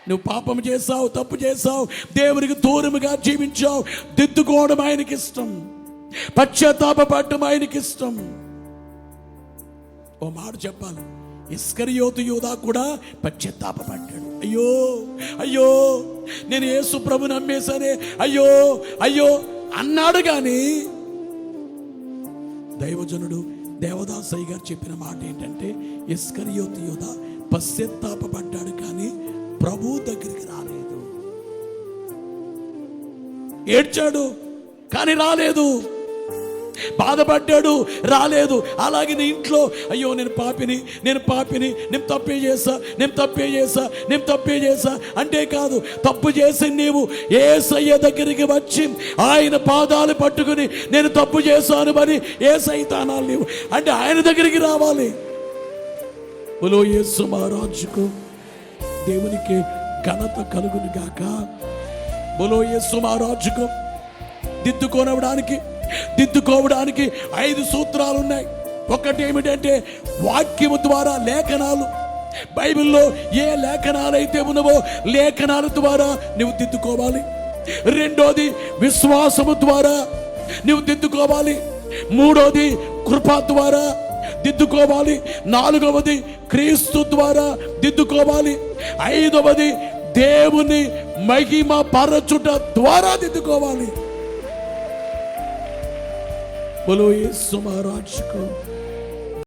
నువ్వు పాపం చేసావు, తప్పు చేసావు, దేవునికి దూరముగా జీవించావు. దిద్దుకోవడం ఆయనకి ఇష్టం, పశ్చాత్తాపపడటం ఆయనకి ఇష్టం. ఓ మాట చెప్పాలి, ఇస్కరియోతు యూదా కూడా పశ్చాత్తాపపడ్డాడు. అయ్యో అయ్యో నేను యేసు ప్రభు నమ్మేశానే, అయ్యో అయ్యో అన్నాడు. కానీ దైవజనుడు దేవదాసయ్య గారు చెప్పిన మాట ఏంటంటే, ఇస్కరియోతు యూదా పశ్చాత్తాపపడ్డాడు కానీ ప్రభు దగ్గరికి రాలేదు. ఏడ్చాడు కానీ రాలేదు, బాధపడ్డాడు రాలేదు. అలాగే నీ ఇంట్లో అయ్యో నేను పాపిని, నేను తప్పే చేసా అంటే కాదు. తప్పు చేసి నీవు యేసయ్య దగ్గరికి వచ్చి ఆయన పాదాలు పట్టుకుని నేను తప్పు చేశాను మరి ఏ సైతానాలు లేవు అంటే ఆయన దగ్గరికి రావాలి. బోలో యేసు మహారాజుకు దేవునికి ఘనత కలుగును గాక. బోలో యేసు మహారాజుకు. దిద్దుకోవడానికి 5 సూత్రాలు ఉన్నాయి. ఒకటి ఏమిటంటే వాక్యము ద్వారా లేఖనాలు. బైబిల్లో ఏ లేఖనాలు అయితే ఉన్నవో లేఖనాల ద్వారా నువ్వు దిద్దుకోవాలి. రెండోది విశ్వాసము ద్వారా నువ్వు దిద్దుకోవాలి. మూడోది కృప ద్వారా దిద్దుకోవాలి. నాలుగవది క్రీస్తు ద్వారా దిద్దుకోవాలి. ఐదవది దేవుని మహిమ పరచుట ద్వారా దిద్దుకోవాలి. బోలో యేసు మహారాజుకు.